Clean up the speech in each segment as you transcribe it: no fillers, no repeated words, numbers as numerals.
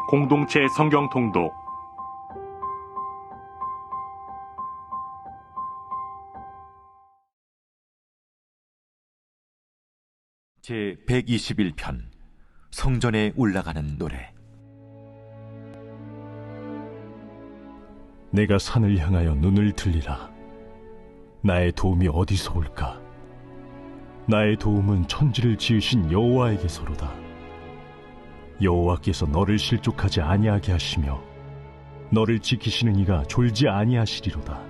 공동체 성경 통독 제 121편 성전에 올라가는 노래. 내가 산을 향하여 눈을 들리라. 나의 도움이 어디서 올까? 나의 도움은 천지를 지으신 여호와에게서로다. 여호와께서 너를 실족하지 아니하게 하시며 너를 지키시는 이가 졸지 아니하시리로다.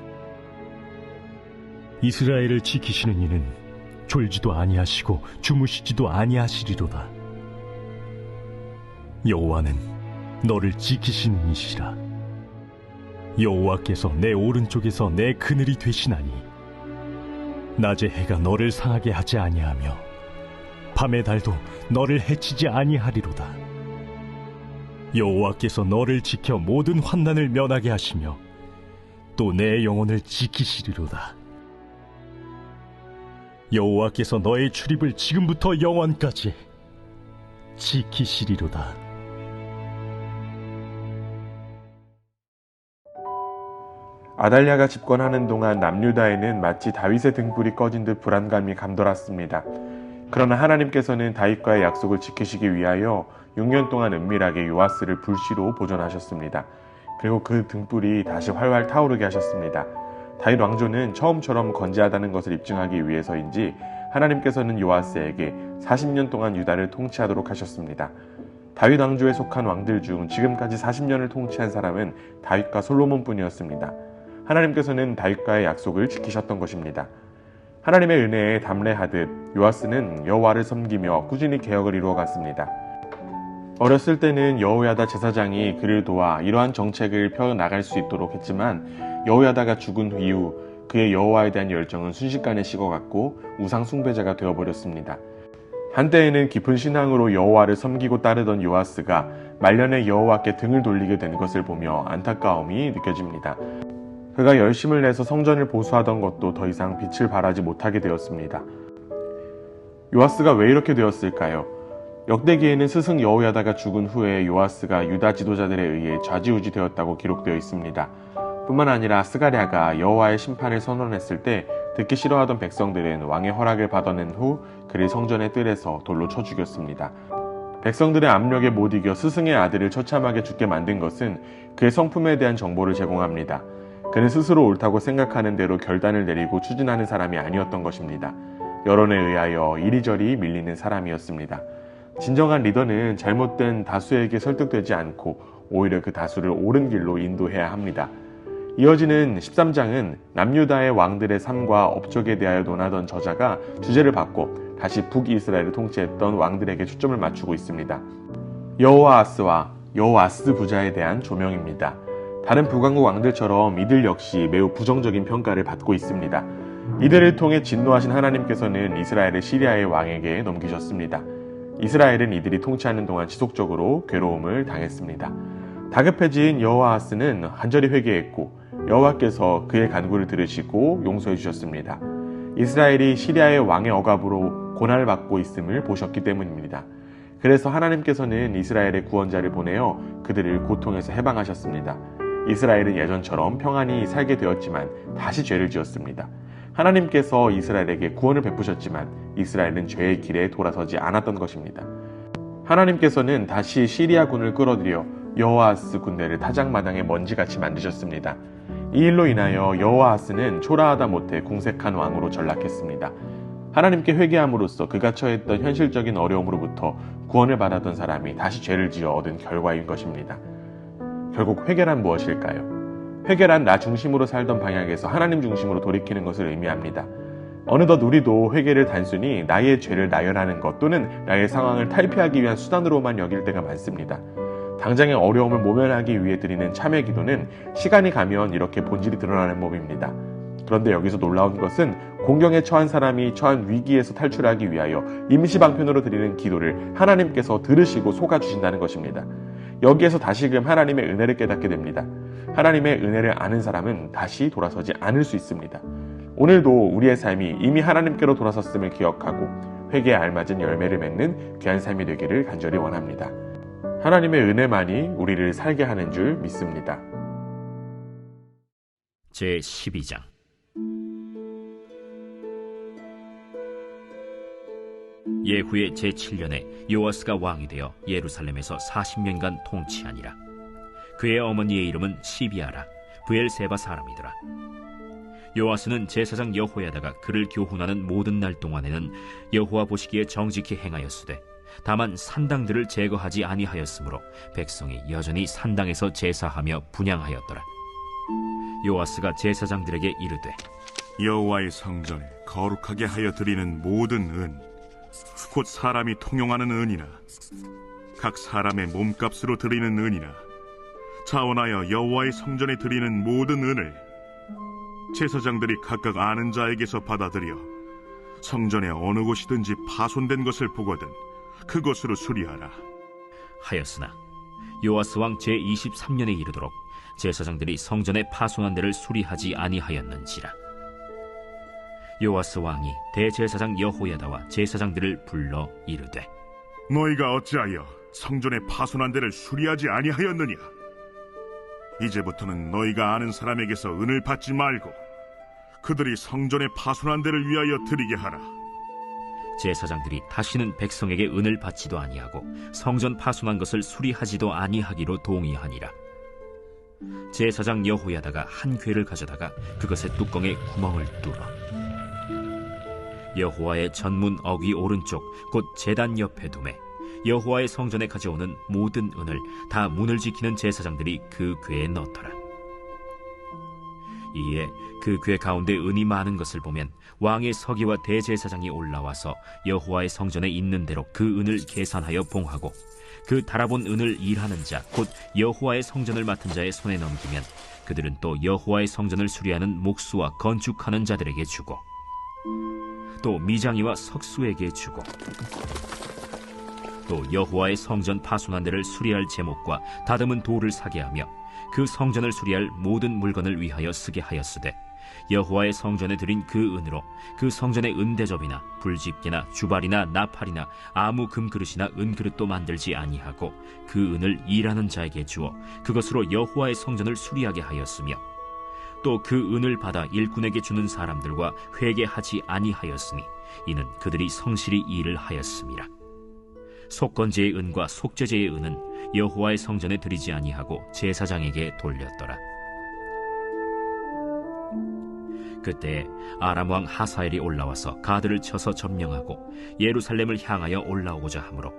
이스라엘을 지키시는 이는 졸지도 아니하시고 주무시지도 아니하시리로다. 여호와는 너를 지키시는 이시라. 여호와께서 내 오른쪽에서 내 그늘이 되시나니 낮의 해가 너를 상하게 하지 아니하며 밤의 달도 너를 해치지 아니하리로다. 여호와께서 너를 지켜 모든 환난을 면하게 하시며 또 내 영혼을 지키시리로다. 여호와께서 너의 출입을 지금부터 영원까지 지키시리로다. 아달랴가 집권하는 동안 남유다에는 마치 다윗의 등불이 꺼진 듯 불안감이 감돌았습니다. 그러나 하나님께서는 다윗과의 약속을 지키시기 위하여 6년 동안 은밀하게 요아스를 불시로 보존하셨습니다. 그리고 그 등불이 다시 활활 타오르게 하셨습니다. 다윗 왕조는 처음처럼 건재하다는 것을 입증하기 위해서인지 하나님께서는 요아스에게 40년 동안 유다를 통치하도록 하셨습니다. 다윗 왕조에 속한 왕들 중 지금까지 40년을 통치한 사람은 다윗과 솔로몬뿐이었습니다. 하나님께서는 다윗과의 약속을 지키셨던 것입니다. 하나님의 은혜에 담례하듯 요아스는 여호와를 섬기며 꾸준히 개혁을 이루어갔습니다. 어렸을 때는 여호야다 제사장이 그를 도와 이러한 정책을 펴나갈 수 있도록 했지만 여호야다가 죽은 이후 그의 여호와에 대한 열정은 순식간에 식어갔고 우상 숭배자가 되어버렸습니다. 한때에는 깊은 신앙으로 여호와를 섬기고 따르던 요아스가 말년에 여호와께 등을 돌리게 된 것을 보며 안타까움이 느껴집니다. 그가 열심을 내서 성전을 보수하던 것도 더 이상 빛을 발하지 못하게 되었습니다. 요아스가 왜 이렇게 되었을까요? 역대기에는 스승 여호야다가 죽은 후에 요아스가 유다 지도자들에 의해 좌지우지 되었다고 기록되어 있습니다. 뿐만 아니라 스가랴가 여호와의 심판을 선언했을 때 듣기 싫어하던 백성들은 왕의 허락을 받아낸 후 그를 성전의 뜰에서 돌로 쳐 죽였습니다. 백성들의 압력에 못 이겨 스승의 아들을 처참하게 죽게 만든 것은 그의 성품에 대한 정보를 제공합니다. 그는 스스로 옳다고 생각하는 대로 결단을 내리고 추진하는 사람이 아니었던 것입니다. 여론에 의하여 이리저리 밀리는 사람이었습니다. 진정한 리더는 잘못된 다수에게 설득되지 않고 오히려 그 다수를 옳은 길로 인도해야 합니다. 이어지는 13장은 남유다의 왕들의 삶과 업적에 대하여 논하던 저자가 주제를 바꿔 다시 북이스라엘을 통치했던 왕들에게 초점을 맞추고 있습니다. 여호아스와 여호아스 부자에 대한 조명입니다. 다른 북왕국 왕들처럼 이들 역시 매우 부정적인 평가를 받고 있습니다. 이들을 통해 진노하신 하나님께서는 이스라엘을 시리아의 왕에게 넘기셨습니다. 이스라엘은 이들이 통치하는 동안 지속적으로 괴로움을 당했습니다. 다급해진 여호아스는 간절히 회개했고 여호와께서 그의 간구를 들으시고 용서해 주셨습니다. 이스라엘이 시리아의 왕의 억압으로 고난을 받고 있음을 보셨기 때문입니다. 그래서 하나님께서는 이스라엘의 구원자를 보내어 그들을 고통에서 해방하셨습니다. 이스라엘은 예전처럼 평안히 살게 되었지만 다시 죄를 지었습니다. 하나님께서 이스라엘에게 구원을 베푸셨지만 이스라엘은 죄의 길에 돌아서지 않았던 것입니다. 하나님께서는 다시 시리아군을 끌어들여 여호아스 군대를 타작마당에 먼지같이 만드셨습니다. 이 일로 인하여 여호아스는 초라하다 못해 궁색한 왕으로 전락했습니다. 하나님께 회개함으로써 그가 처했던 현실적인 어려움으로부터 구원을 받았던 사람이 다시 죄를 지어 얻은 결과인 것입니다. 결국 회개란 무엇일까요? 회개란 나 중심으로 살던 방향에서 하나님 중심으로 돌이키는 것을 의미합니다. 어느덧 우리도 회개를 단순히 나의 죄를 나열하는 것 또는 나의 상황을 탈피하기 위한 수단으로만 여길 때가 많습니다. 당장의 어려움을 모면하기 위해 드리는 참회 기도는 시간이 가면 이렇게 본질이 드러나는 법입니다. 그런데 여기서 놀라운 것은 공경에 처한 사람이 처한 위기에서 탈출하기 위하여 임시방편으로 드리는 기도를 하나님께서 들으시고 속아주신다는 것입니다. 여기에서 다시금 하나님의 은혜를 깨닫게 됩니다. 하나님의 은혜를 아는 사람은 다시 돌아서지 않을 수 있습니다. 오늘도 우리의 삶이 이미 하나님께로 돌아섰음을 기억하고 회개에 알맞은 열매를 맺는 귀한 삶이 되기를 간절히 원합니다. 하나님의 은혜만이 우리를 살게 하는 줄 믿습니다. 제12장. 예후의 제7년에 요아스가 왕이 되어 예루살렘에서 40년간 통치하니라. 그의 어머니의 이름은 시비아라, 브엘세바 사람이더라. 요아스는 제사장 여호야다가 그를 교훈하는 모든 날 동안에는 여호와 보시기에 정직히 행하였으되 다만 산당들을 제거하지 아니하였으므로 백성이 여전히 산당에서 제사하며 분향하였더라. 요아스가 제사장들에게 이르되, 여호와의 성전에 거룩하게 하여 드리는 모든 은, 곧 사람이 통용하는 은이나 각 사람의 몸값으로 드리는 은이나 자원하여 여호와의 성전에 드리는 모든 은을 제사장들이 각각 아는 자에게서 받아들여 성전의 어느 곳이든지 파손된 것을 보거든 그것으로 수리하라 하였으나 요아스 왕 제23년에 이르도록 제사장들이 성전의 파손한 데를 수리하지 아니하였는지라. 요아스 왕이 대제사장 여호야다와 제사장들을 불러 이르되, 너희가 어찌하여 성전의 파손한 데를 수리하지 아니하였느냐? 이제부터는 너희가 아는 사람에게서 은을 받지 말고 그들이 성전의 파손한 데를 위하여 드리게 하라. 제사장들이 다시는 백성에게 은을 받지도 아니하고 성전 파손한 것을 수리하지도 아니하기로 동의하니라. 제사장 여호야다가 한 궤를 가져다가 그것의 뚜껑에 구멍을 뚫어 여호와의 전문 어귀 오른쪽 곧 제단 옆에 두매 여호와의 성전에 가져오는 모든 은을 다 문을 지키는 제사장들이 그 궤에 넣더라. 이에 그 궤 가운데 은이 많은 것을 보면 왕의 서기와 대제사장이 올라와서 여호와의 성전에 있는 대로 그 은을 계산하여 봉하고 그 달아본 은을 일하는 자 곧 여호와의 성전을 맡은 자의 손에 넘기면 그들은 또 여호와의 성전을 수리하는 목수와 건축하는 자들에게 주고 또 미장이와 석수에게 주고 또 여호와의 성전 파손한 데를 수리할 제목과 다듬은 돌을 사게 하며 그 성전을 수리할 모든 물건을 위하여 쓰게 하였으되 여호와의 성전에 드린 그 은으로 그 성전의 은대접이나 불집게나 주발이나 나팔이나 아무 금그릇이나 은그릇도 만들지 아니하고 그 은을 일하는 자에게 주어 그것으로 여호와의 성전을 수리하게 하였으며 또 그 은을 받아 일꾼에게 주는 사람들과 회개하지 아니하였으니 이는 그들이 성실히 일을 하였음이라. 속건제의 은과 속죄제의 은은 여호와의 성전에 드리지 아니하고 제사장에게 돌렸더라. 그때 아람 왕 하사엘이 올라와서 가드를 쳐서 점령하고 예루살렘을 향하여 올라오고자 하므로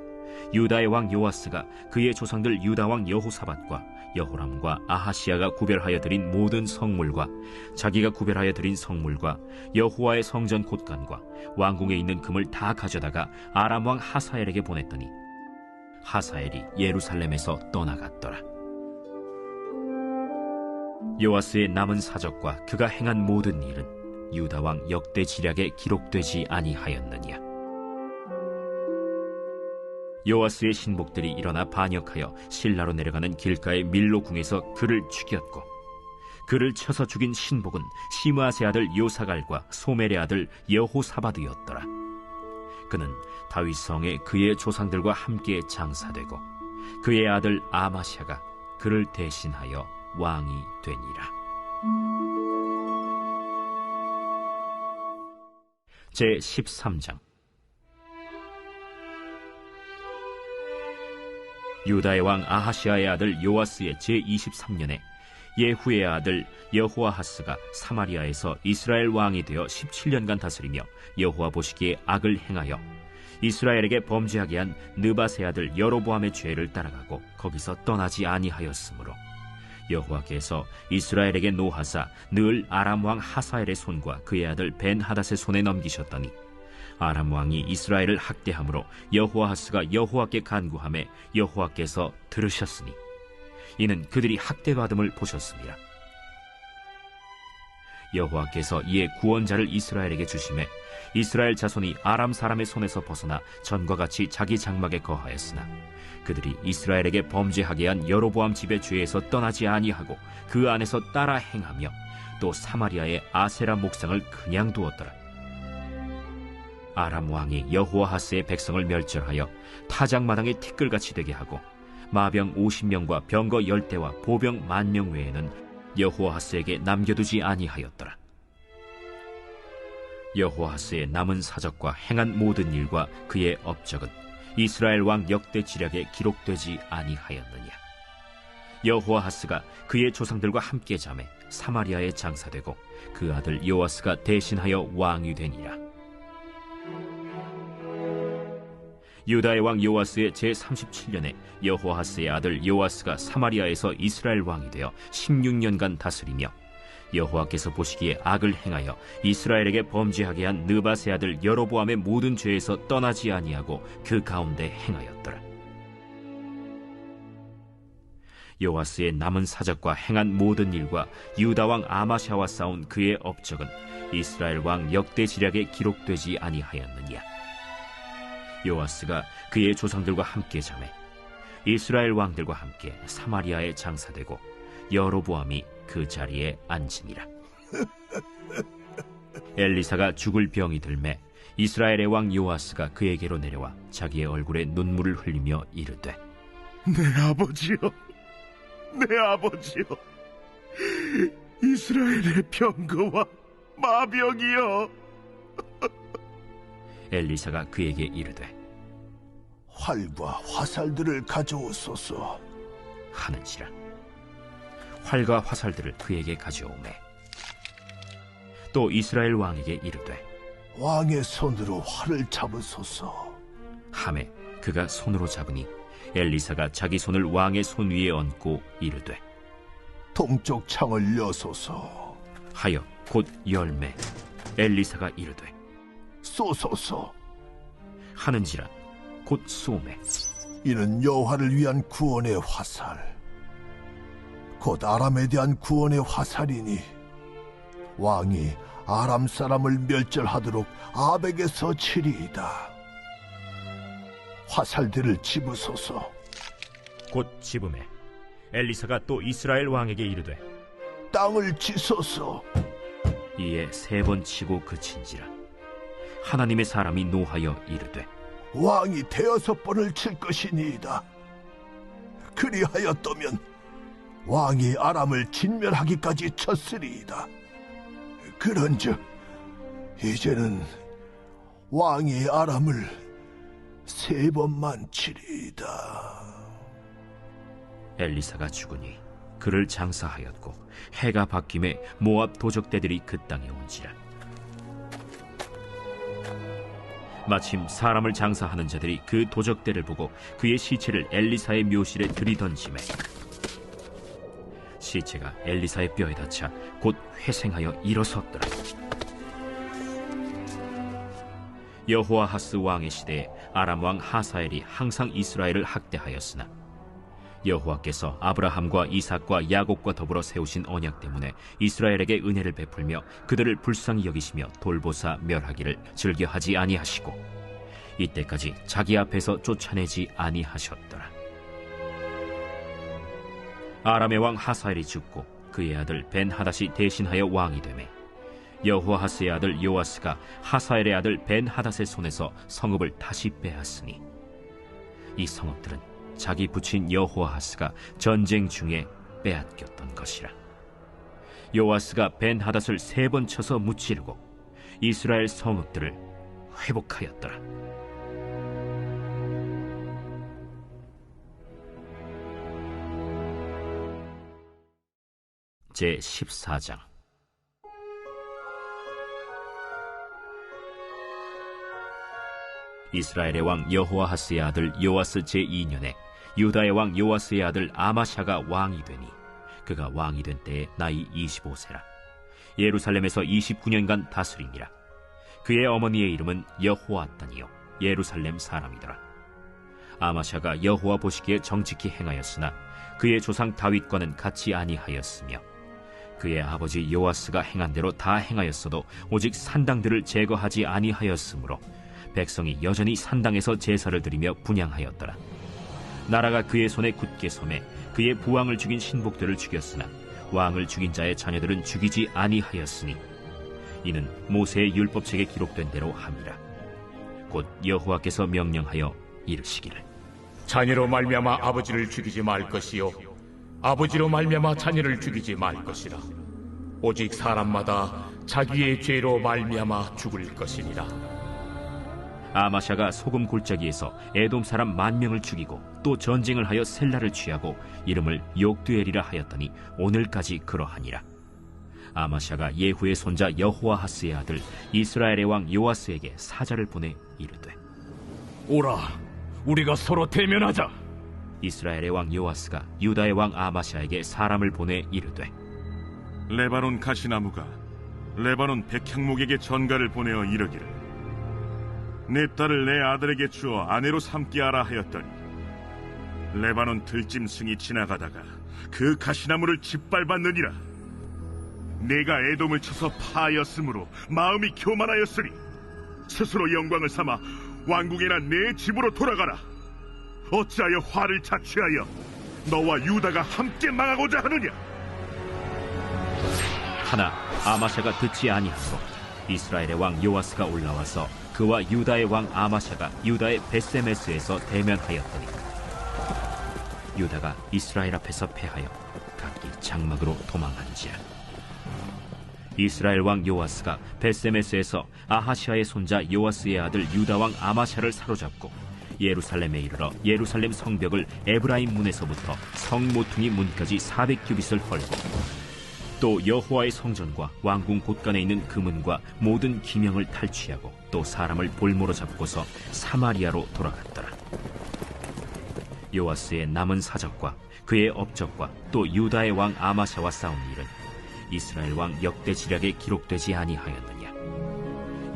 유다의 왕 요아스가 그의 조상들 유다 왕 여호사밧과 여호람과 아하시야가 구별하여 드린 모든 성물과 자기가 구별하여 드린 성물과 여호와의 성전 곶간과 왕궁에 있는 금을 다 가져다가 아람 왕 하사엘에게 보냈더니 하사엘이 예루살렘에서 떠나갔더라. 요아스의 남은 사적과 그가 행한 모든 일은 유다 왕 역대 지략에 기록되지 아니하였느냐. 요아스의 신복들이 일어나 반역하여 실라로 내려가는 길가의 밀로궁에서 그를 죽였고 그를 쳐서 죽인 신복은 시므아세 아들 요사갈과 소멜의 아들 여호사바드였더라. 그는 다윗 성에 그의 조상들과 함께 장사되고 그의 아들 아마샤가 그를 대신하여 왕이 되니라. 제13장. 유다의 왕 아하시아의 아들 요아스의 제23년에 예후의 아들 여호아하스가 사마리아에서 이스라엘 왕이 되어 17년간 다스리며 여호와 보시기에 악을 행하여 이스라엘에게 범죄하게 한 느밧의 아들 여로보암의 죄를 따라가고 거기서 떠나지 아니하였으므로 여호와께서 이스라엘에게 노하사 늘 아람 왕 하사엘의 손과 그의 아들 벤하닷의 손에 넘기셨더니 아람 왕이 이스라엘을 학대함으로 여호아하스가 여호와께 간구하매 여호와께서 들으셨으니 이는 그들이 학대받음을 보셨습니다. 여호와께서 이에 구원자를 이스라엘에게 주시매 이스라엘 자손이 아람 사람의 손에서 벗어나 전과 같이 자기 장막에 거하였으나 그들이 이스라엘에게 범죄하게 한 여로보암 집의 죄에서 떠나지 아니하고 그 안에서 따라 행하며 또 사마리아의 아세라 목상을 그냥 두었더라. 아람 왕이 여호아하스의 백성을 멸절하여 타작마당의 티끌같이 되게 하고 마병 50명과 병거 10대와 보병 10,000명 외에는 여호아하스에게 남겨두지 아니하였더라. 여호아하스의 남은 사적과 행한 모든 일과 그의 업적은 이스라엘 왕 역대 지략에 기록되지 아니하였느냐. 여호아하스가 그의 조상들과 함께 잠에 사마리아에 장사되고 그 아들 요아스가 대신하여 왕이 되니라. 유다의 왕 요아스의 제37년에 여호아하스의 아들 요아스가 사마리아에서 이스라엘 왕이 되어 16년간 다스리며 여호와께서 보시기에 악을 행하여 이스라엘에게 범죄하게 한 느밧의 아들 여로보암의 모든 죄에서 떠나지 아니하고 그 가운데 행하였더라. 요아스의 남은 사적과 행한 모든 일과 유다 왕 아마샤와 싸운 그의 업적은 이스라엘 왕 역대 지략에 기록되지 아니하였느냐. 요아스가 그의 조상들과 함께 잠에 이스라엘 왕들과 함께 사마리아에 장사되고 여로보암이 그 자리에 앉으니라. 엘리사가 죽을 병이 들매 이스라엘의 왕 요아스가 그에게로 내려와 자기의 얼굴에 눈물을 흘리며 이르되, 내 아버지여, 내 아버지여, 이스라엘의 병거와 마병이여. 엘리사가 그에게 이르되, 활과 화살들을 가져오소서. 하는지라. 활과 화살들을 그에게 가져오매 또 이스라엘 왕에게 이르되, 왕의 손으로 활을 잡으소서. 하매 그가 손으로 잡으니 엘리사가 자기 손을 왕의 손 위에 얹고 이르되, 동쪽 창을 여소서. 하여 곧 열매. 엘리사가 이르되, 쏘소서. 하는지라. 곧 쏘매. 이는 여호와를 위한 구원의 화살, 곧 아람에 대한 구원의 화살이니 왕이 아람 사람을 멸절하도록 아벡에서 치리이다. 화살들을 집으소서. 곧 집음에 엘리사가 또 이스라엘 왕에게 이르되, 땅을 치소서. 이에 3번 치고 그친지라. 하나님의 사람이 노하여 이르되, 왕이 6번을 칠 것이니이다. 그리하였다면 왕이 아람을 진멸하기까지 쳤으리이다. 그런즉 이제는 왕이 아람을 3번만 치리이다. 엘리사가 죽으니 그를 장사하였고 해가 바뀜에 모압 도적대들이 그 땅에 온지라. 마침 사람을 장사하는 자들이 그 도적대를 보고 그의 시체를 엘리사의 묘실에 들이던지매 시체가 엘리사의 뼈에 닿자 곧 회생하여 일어섰더라. 여호아하스 왕의 시대에 아람 왕 하사엘이 항상 이스라엘을 학대하였으나 여호와께서 아브라함과 이삭과 야곱과 더불어 세우신 언약 때문에 이스라엘에게 은혜를 베풀며 그들을 불쌍히 여기시며 돌보사 멸하기를 즐겨하지 아니하시고 이때까지 자기 앞에서 쫓아내지 아니하셨더라. 아람의 왕 하사엘이 죽고 그의 아들 벤하닷이 대신하여 왕이 되매 여호아하스의 아들 요아스가 하사엘의 아들 벤하닷의 손에서 성읍을 다시 빼앗으니 이 성읍들은 자기 부친 여호아하스가 전쟁 중에 빼앗겼던 것이라. 요아스가 벤하닷을 3번 쳐서 무찌르고 이스라엘 성읍들을 회복하였더라. 제14장. 이스라엘의 왕 여호아하스의 아들 요아스 제2년에 유다의 왕 요아스의 아들 아마샤가 왕이 되니 그가 왕이 된 때에 나이 25세라. 예루살렘에서 29년간 다스리니라. 그의 어머니의 이름은 여호아단이요 예루살렘 사람이더라. 아마샤가 여호와 보시기에 정직히 행하였으나 그의 조상 다윗과는 같이 아니하였으며 그의 아버지 요아스가 행한 대로 다 행하였어도 오직 산당들을 제거하지 아니하였으므로 백성이 여전히 산당에서 제사를 드리며 분향하였더라. 나라가 그의 손에 굳게 섬에 그의 부왕을 죽인 신복들을 죽였으나 왕을 죽인 자의 자녀들은 죽이지 아니하였으니 이는 모세의 율법책에 기록된 대로 함이라. 곧 여호와께서 명령하여 이르시기를 자녀로 말미암아 아버지를 죽이지 말 것이요 아버지로 말미암아 자녀를 죽이지 말 것이라. 오직 사람마다 자기의 죄로 말미암아 죽을 것이니라. 아마샤가 소금 골짜기에서 에돔 사람 10,000명을 죽이고 또 전쟁을 하여 셀라를 취하고 이름을 욕두엘이라 하였더니 오늘까지 그러하니라. 아마샤가 예후의 손자 여호아하스의 아들 이스라엘의 왕 요아스에게 사자를 보내 이르되, 오라, 우리가 서로 대면하자. 이스라엘의 왕 요아스가 유다의 왕 아마샤에게 사람을 보내 이르되, 레바논 가시나무가 레바논 백향목에게 전가를 보내어 이르기를, 내 딸을 내 아들에게 주어 아내로 삼게 하라 하였더니 레바논 들짐승이 지나가다가 그 가시나무를 짓밟았느니라. 내가 에돔을 쳐서 파하였으므로 마음이 교만하였으니 스스로 영광을 삼아 왕궁이나 내 집으로 돌아가라. 어찌하여 화를 자취하여 너와 유다가 함께 망하고자 하느냐? 하나 아마샤가 듣지 아니하고 이스라엘의 왕 요아스가 올라와서 그와 유다의 왕 아마샤가 유다의 베세메스에서 대면하였더니 유다가 이스라엘 앞에서 패하여 각기 장막으로 도망한지라. 이스라엘 왕 요아스가 베세메스에서 아하시아의 손자 요아스의 아들 유다 왕 아마샤를 사로잡고 예루살렘에 이르러 예루살렘 성벽을 에브라임 문에서부터 성 모퉁이 문까지 400규빗을 헐고 또 여호와의 성전과 왕궁 곳간에 있는 금은과 모든 기명을 탈취하고 또 사람을 볼모로 잡고서 사마리아로 돌아갔더라. 요아스의 남은 사적과 그의 업적과 또 유다의 왕 아마샤와 싸운 일은 이스라엘 왕 역대 지략에 기록되지 아니하였느냐.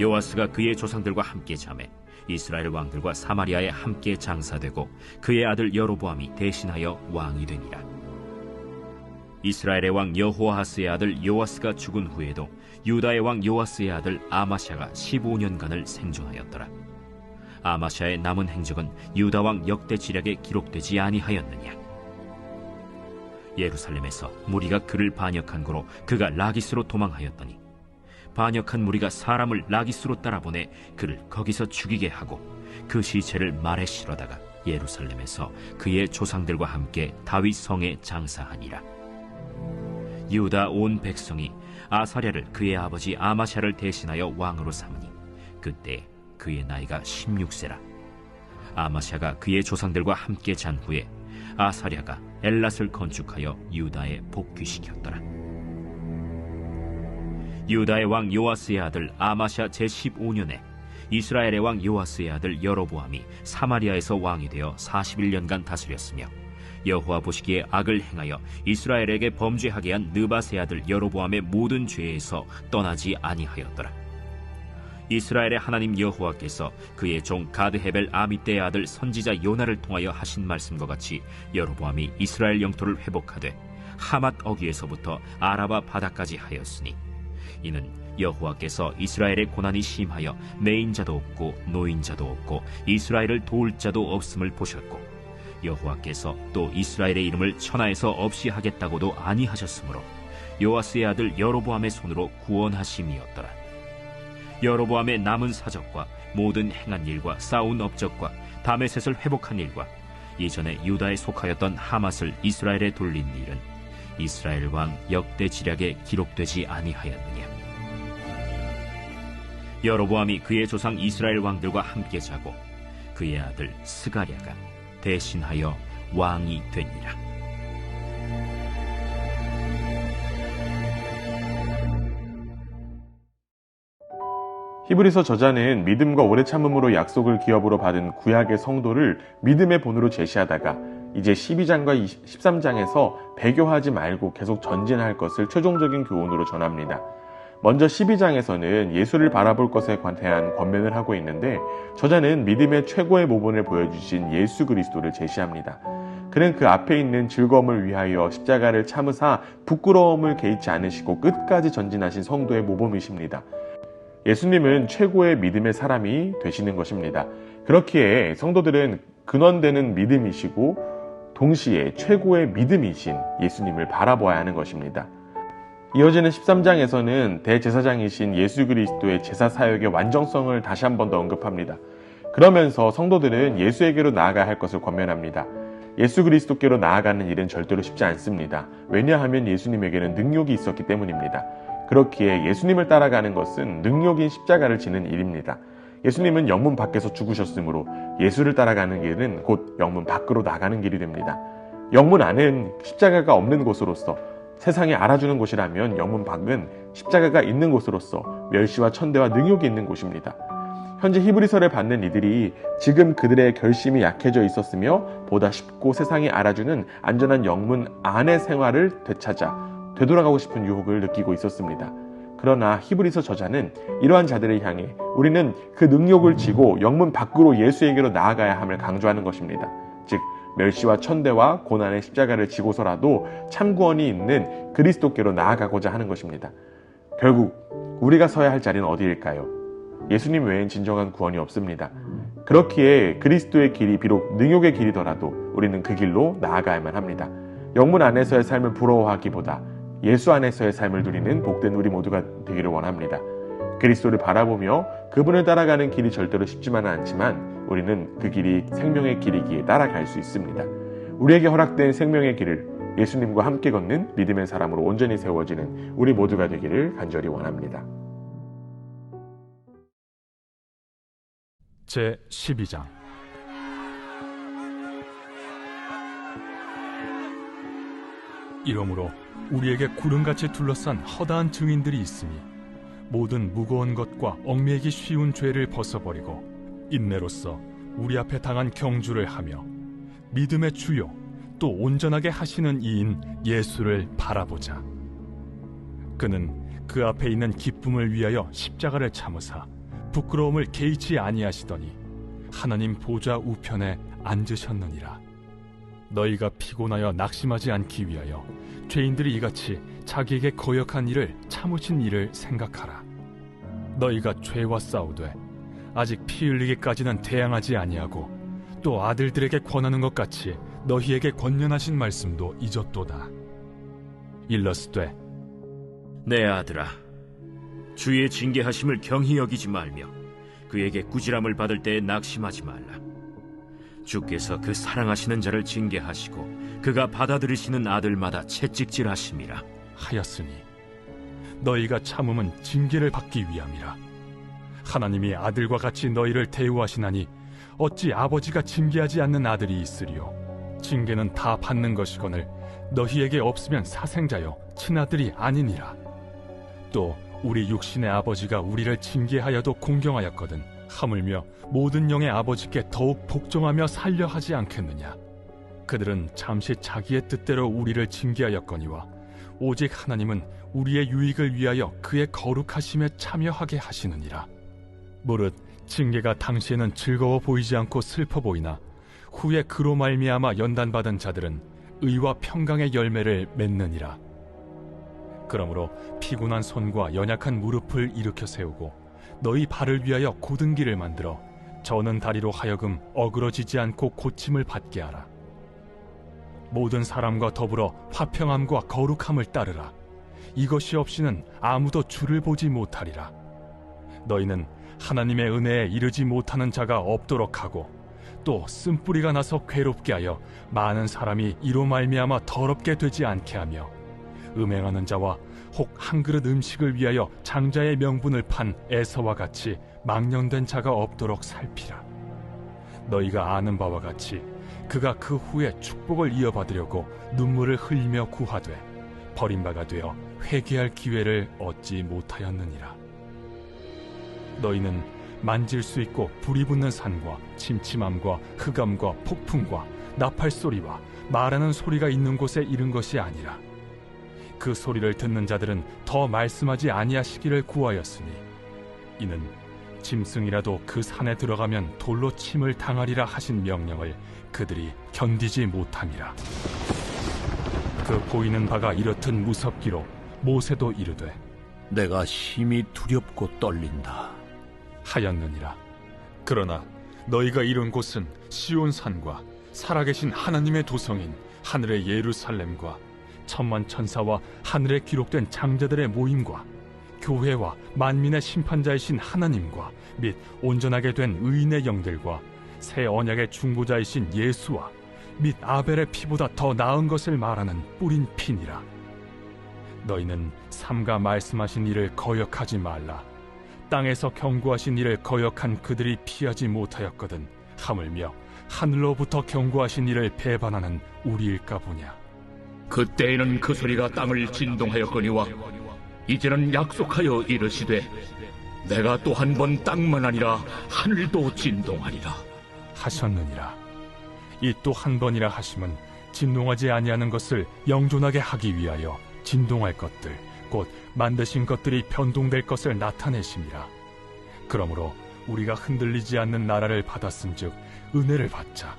요아스가 그의 조상들과 함께 잠에 이스라엘 왕들과 사마리아에 함께 장사되고 그의 아들 여로보암이 대신하여 왕이 되니라. 이스라엘의 왕 여호아하스의 아들 요아스가 죽은 후에도 유다의 왕 요아스의 아들 아마샤가 15년간을 생존하였더라. 아마샤의 남은 행적은 유다 왕 역대 지략에 기록되지 아니하였느냐. 예루살렘에서 무리가 그를 반역한 고로 그가 라기스로 도망하였더니 반역한 무리가 사람을 라기스로 따라보내 그를 거기서 죽이게 하고 그 시체를 말에 실어다가 예루살렘에서 그의 조상들과 함께 다윗 성에 장사하니라. 유다 온 백성이 아사랴를 그의 아버지 아마샤를 대신하여 왕으로 삼으니 그때 그의 나이가 16세라. 아마샤가 그의 조상들과 함께 잔 후에 아사랴가 엘랏을 건축하여 유다에 복귀시켰더라. 유다의 왕 요아스의 아들 아마샤 제15년에 이스라엘의 왕 요아스의 아들 여로보암이 사마리아에서 왕이 되어 41년간 다스렸으며 여호와 보시기에 악을 행하여 이스라엘에게 범죄하게 한 느밧의 아들 여로보암의 모든 죄에서 떠나지 아니하였더라. 이스라엘의 하나님 여호와께서 그의 종 가드헤벨 아미떼의 아들 선지자 요나를 통하여 하신 말씀과 같이 여로보암이 이스라엘 영토를 회복하되 하맛 어귀에서부터 아라바 바다까지 하였으니 이는 여호와께서 이스라엘의 고난이 심하여 매인자도 없고 노인자도 없고 이스라엘을 도울 자도 없음을 보셨고 여호와께서 또 이스라엘의 이름을 천하에서 없이 하겠다고도 아니하셨으므로 요아스의 아들 여로보암의 손으로 구원하심이었더라. 여로보암의 남은 사적과 모든 행한 일과 싸운 업적과 다메셋을 회복한 일과 이전에 유다에 속하였던 하맛을 이스라엘에 돌린 일은 이스라엘 왕 역대 지략에 기록되지 아니하였느냐. 여로보암이 그의 조상 이스라엘 왕들과 함께 자고 그의 아들 스가랴가 대신하여 왕이 되니라. 히브리서 저자는 믿음과 오래 참음으로 약속을 기업으로 받은 구약의 성도를 믿음의 본으로 제시하다가 이제 12장과 13장에서 배교하지 말고 계속 전진할 것을 최종적인 교훈으로 전합니다. 먼저 12장에서는 예수를 바라볼 것에 대한 권면을 하고 있는데 저자는 믿음의 최고의 모본을 보여주신 예수 그리스도를 제시합니다. 그는 그 앞에 있는 즐거움을 위하여 십자가를 참으사 부끄러움을 개의치 않으시고 끝까지 전진하신 성도의 모범이십니다. 예수님은 최고의 믿음의 사람이 되시는 것입니다. 그렇기에 성도들은 근원되는 믿음이시고 동시에 최고의 믿음이신 예수님을 바라보아야 하는 것입니다. 이어지는 13장에서는 대제사장이신 예수 그리스도의 제사 사역의 완전성을 다시 한 번 더 언급합니다. 그러면서 성도들은 예수에게로 나아가야 할 것을 권면합니다. 예수 그리스도께로 나아가는 일은 절대로 쉽지 않습니다. 왜냐하면 예수님에게는 능력이 있었기 때문입니다. 그렇기에 예수님을 따라가는 것은 능력인 십자가를 지는 일입니다. 예수님은 영문 밖에서 죽으셨으므로 예수를 따라가는 길은 곧 영문 밖으로 나가는 길이 됩니다. 영문 안은 십자가가 없는 곳으로서 세상이 알아주는 곳이라면 영문 밖은 십자가가 있는 곳으로서 멸시와 천대와 능욕이 있는 곳입니다. 현재 히브리서를 받는 이들이 지금 그들의 결심이 약해져 있었으며 보다 쉽고 세상이 알아주는 안전한 영문 안의 생활을 되찾아 되돌아가고 싶은 유혹을 느끼고 있었습니다. 그러나 히브리서 저자는 이러한 자들을 향해 우리는 그 능욕을 지고 영문 밖으로 예수에게로 나아가야 함을 강조하는 것입니다. 즉 멸시와 천대와 고난의 십자가를 지고서라도 참구원이 있는 그리스도께로 나아가고자 하는 것입니다. 결국 우리가 서야 할 자리는 어디일까요? 예수님 외엔 진정한 구원이 없습니다. 그렇기에 그리스도의 길이 비록 능욕의 길이더라도 우리는 그 길로 나아가야만 합니다. 영문 안에서의 삶을 부러워하기보다 예수 안에서의 삶을 누리는 복된 우리 모두가 되기를 원합니다. 그리스도를 바라보며 그분을 따라가는 길이 절대로 쉽지만은 않지만 우리는 그 길이 생명의 길이기에 따라갈 수 있습니다. 우리에게 허락된 생명의 길을 예수님과 함께 걷는 믿음의 사람으로 온전히 세워지는 우리 모두가 되기를 간절히 원합니다. 제 12장 이러므로 우리에게 구름같이 둘러싼 허다한 증인들이 있으니 모든 무거운 것과 얽매이기 쉬운 죄를 벗어버리고 인내로써 우리 앞에 당한 경주를 하며 믿음의 주요 또 온전하게 하시는 이인 예수를 바라보자. 그는 그 앞에 있는 기쁨을 위하여 십자가를 참으사 부끄러움을 개의치 아니하시더니 하나님 보좌 우편에 앉으셨느니라. 너희가 피곤하여 낙심하지 않기 위하여 죄인들이 이같이 자기에게 거역한 일을 참으신 일을 생각하라. 너희가 죄와 싸우되 아직 피 흘리기까지는 대항하지 아니하고 또 아들들에게 권하는 것 같이 너희에게 권면하신 말씀도 잊었도다. 일러스되 내 아들아, 주의 징계하심을 경히 여기지 말며 그에게 꾸지람을 받을 때에 낙심하지 말라. 주께서 그 사랑하시는 자를 징계하시고 그가 받아들이시는 아들마다 채찍질하심이라 하였으니 너희가 참음은 징계를 받기 위함이라. 하나님이 아들과 같이 너희를 대우하시나니 어찌 아버지가 징계하지 않는 아들이 있으리요. 징계는 다 받는 것이거늘 너희에게 없으면 사생자요 친아들이 아니니라. 또 우리 육신의 아버지가 우리를 징계하여도 공경하였거든 하물며 모든 영의 아버지께 더욱 복종하며 살려 하지 않겠느냐. 그들은 잠시 자기의 뜻대로 우리를 징계하였거니와 오직 하나님은 우리의 유익을 위하여 그의 거룩하심에 참여하게 하시느니라. 무릇 징계가 당시에는 즐거워 보이지 않고 슬퍼 보이나 후에 그로 말미암아 연단받은 자들은 의와 평강의 열매를 맺느니라. 그러므로 피곤한 손과 연약한 무릎을 일으켜 세우고 너희 발을 위하여 곧은 길을 만들어 저는 다리로 하여금 어그러지지 않고 고침을 받게 하라. 모든 사람과 더불어 화평함과 거룩함을 따르라. 이것이 없이는 아무도 주를 보지 못하리라. 너희는 하나님의 은혜에 이르지 못하는 자가 없도록 하고 또 쓴뿌리가 나서 괴롭게 하여 많은 사람이 이로 말미암아 더럽게 되지 않게 하며 음행하는 자와 혹 한 그릇 음식을 위하여 장자의 명분을 판 에서와 같이 망령된 자가 없도록 살피라. 너희가 아는 바와 같이 그가 그 후에 축복을 이어받으려고 눈물을 흘리며 구하되 버림바가 되어 회개할 기회를 얻지 못하였느니라. 너희는 만질 수 있고 불이 붙는 산과 침침함과 흑암과 폭풍과 나팔소리와 말하는 소리가 있는 곳에 이른 것이 아니라 그 소리를 듣는 자들은 더 말씀하지 아니하시기를 구하였으니 이는 짐승이라도 그 산에 들어가면 돌로 침을 당하리라 하신 명령을 그들이 견디지 못함이라. 그 보이는 바가 이렇듯 무섭기로 모세도 이르되 내가 심히 두렵고 떨린다 하였느니라. 그러나 너희가 이룬 곳은 시온산과 살아계신 하나님의 도성인 하늘의 예루살렘과 천만 천사와 하늘에 기록된 장자들의 모임과 교회와 만민의 심판자이신 하나님과 및 온전하게 된 의인의 영들과 새 언약의 중보자이신 예수와 및 아벨의 피보다 더 나은 것을 말하는 뿌린 피니라. 너희는 삼가 말씀하신 일을 거역하지 말라. 땅에서 경고하신 일을 거역한 그들이 피하지 못하였거든 하물며 하늘로부터 경고하신 일을 배반하는 우리일까 보냐. 그때에는 그 소리가 땅을 진동하였거니와 이제는 약속하여 이르시되 내가 또 한 번 땅만 아니라 하늘도 진동하리라 하셨느니라. 이 또 한 번이라 하심은 진동하지 아니하는 것을 영존하게 하기 위하여 진동할 것들 곧 만드신 것들이 변동될 것을 나타내심이라. 그러므로 우리가 흔들리지 않는 나라를 받았은즉 은혜를 받자.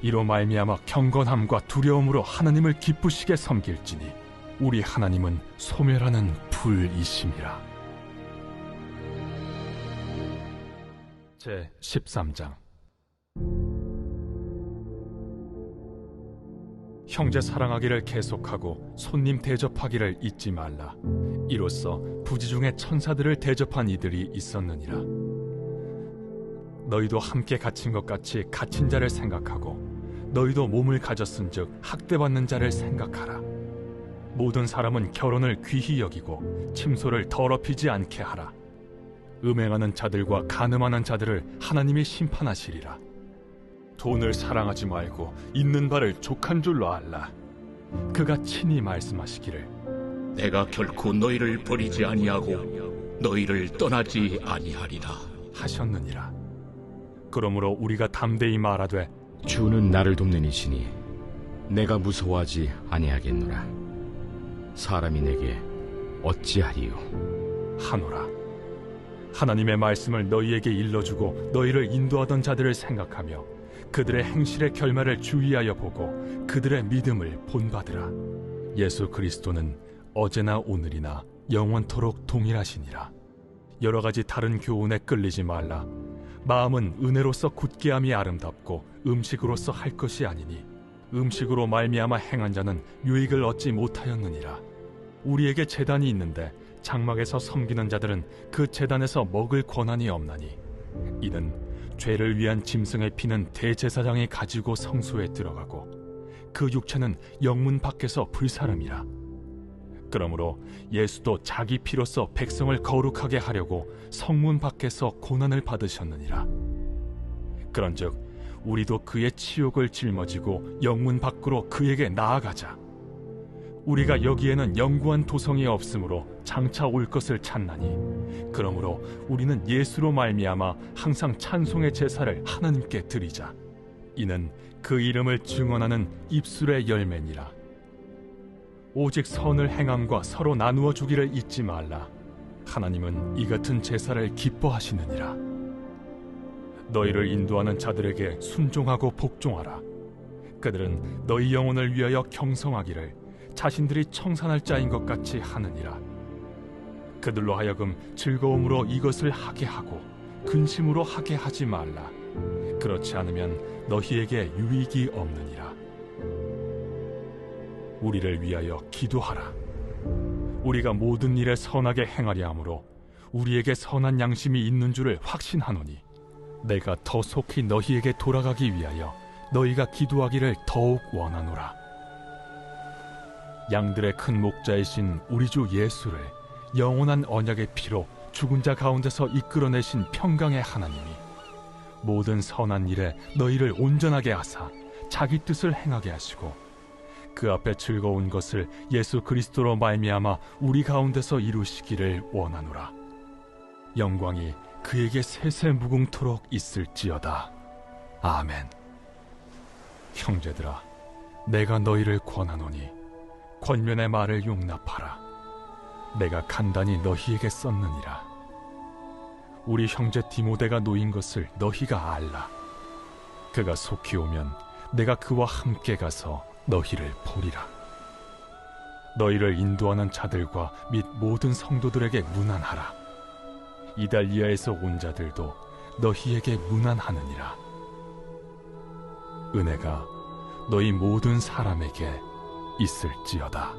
이로 말미암아 경건함과 두려움으로 하나님을 기쁘시게 섬길지니 우리 하나님은 소멸하는 불이심이라. 제 13장. 형제 사랑하기를 계속하고 손님 대접하기를 잊지 말라. 이로써 부지 중에 천사들을 대접한 이들이 있었느니라. 너희도 함께 갇힌 것 같이 갇힌 자를 생각하고 너희도 몸을 가졌은즉 학대받는 자를 생각하라. 모든 사람은 결혼을 귀히 여기고 침소를 더럽히지 않게 하라. 음행하는 자들과 간음하는 자들을 하나님이 심판하시리라. 돈을 사랑하지 말고 있는 바를 족한 줄로 알라. 그가 친히 말씀하시기를 내가 결코 너희를 버리지 아니하고 너희를 떠나지 아니하리라 하셨느니라. 그러므로 우리가 담대히 말하되 주는 나를 돕는 이시니 내가 무서워하지 아니하겠노라. 사람이 내게 어찌하리요 하노라. 하나님의 말씀을 너희에게 일러주고 너희를 인도하던 자들을 생각하며 그들의 행실의 결말을 주의하여 보고 그들의 믿음을 본받으라. 예수 그리스도는 어제나 오늘이나 영원토록 동일하시니라. 여러 가지 다른 교훈에 끌리지 말라. 마음은 은혜로서 굳게함이 아름답고 음식으로서 할 것이 아니니 음식으로 말미암아 행한 자는 유익을 얻지 못하였느니라. 우리에게 제단이 있는데 장막에서 섬기는 자들은 그 제단에서 먹을 권한이 없나니 이는 죄를 위한 짐승의 피는 대제사장이 가지고 성소에 들어가고 그 육체는 영문 밖에서 불사름이라. 그러므로 예수도 자기 피로써 백성을 거룩하게 하려고 성문 밖에서 고난을 받으셨느니라. 그런즉 우리도 그의 치욕을 짊어지고 영문 밖으로 그에게 나아가자. 우리가 여기에는 영구한 도성이 없으므로 장차 올 것을 찾나니 그러므로 우리는 예수로 말미암아 항상 찬송의 제사를 하나님께 드리자. 이는 그 이름을 증언하는 입술의 열매니라. 오직 선을 행함과 서로 나누어 주기를 잊지 말라. 하나님은 이 같은 제사를 기뻐하시느니라. 너희를 인도하는 자들에게 순종하고 복종하라. 그들은 너희 영혼을 위하여 경성하기를 자신들이 청산할 자인 것 같이 하느니라. 그들로 하여금 즐거움으로 이것을 하게 하고 근심으로 하게 하지 말라. 그렇지 않으면 너희에게 유익이 없느니라. 우리를 위하여 기도하라. 우리가 모든 일에 선하게 행하려 하므로 우리에게 선한 양심이 있는 줄을 확신하노니 내가 더 속히 너희에게 돌아가기 위하여 너희가 기도하기를 더욱 원하노라. 양들의 큰 목자이신 우리 주 예수를 영원한 언약의 피로 죽은 자 가운데서 이끌어내신 평강의 하나님이 모든 선한 일에 너희를 온전하게 하사 자기 뜻을 행하게 하시고 그 앞에 즐거운 것을 예수 그리스도로 말미암아 우리 가운데서 이루시기를 원하노라. 영광이 그에게 세세 무궁토록 있을지어다. 아멘. 형제들아, 내가 너희를 권하노니 권면의 말을 용납하라. 내가 간단히 너희에게 썼느니라. 우리 형제 디모데가 놓인 것을 너희가 알라. 그가 속히 오면 내가 그와 함께 가서 너희를 보리라. 너희를 인도하는 자들과 및 모든 성도들에게 문안하라. 이달리아에서 온 자들도 너희에게 문안하느니라. 은혜가 너희 모든 사람에게 있을지어다.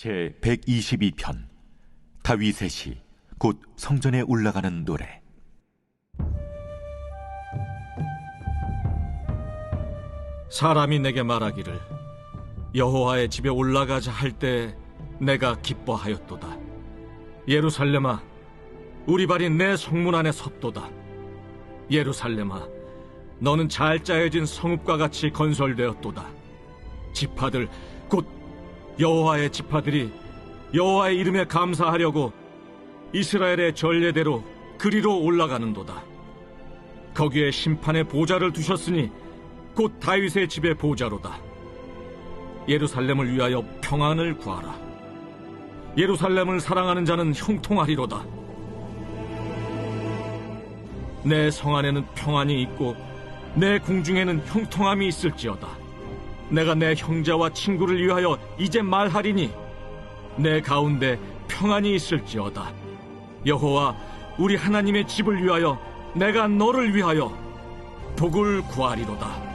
제 122편 다윗의 시 곧 성전에 올라가는 노래. 사람이 내게 말하기를 여호와의 집에 올라가자 할 때 내가 기뻐하였도다. 예루살렘아, 우리 발이 내 성문 안에 섰도다. 예루살렘아, 너는 잘 짜여진 성읍과 같이 건설되었도다. 지파들 곧 여호와의 지파들이 여호와의 이름에 감사하려고 이스라엘의 전례대로 그리로 올라가는도다. 거기에 심판의 보좌를 두셨으니 곧 다윗의 집의 보좌로다. 예루살렘을 위하여 평안을 구하라. 예루살렘을 사랑하는 자는 형통하리로다. 내 성 안에는 평안이 있고 내 궁중에는 형통함이 있을지어다. 내가 내 형제와 친구를 위하여 이제 말하리니 내 가운데 평안이 있을지어다. 여호와 우리 하나님의 집을 위하여 내가 너를 위하여 복을 구하리로다.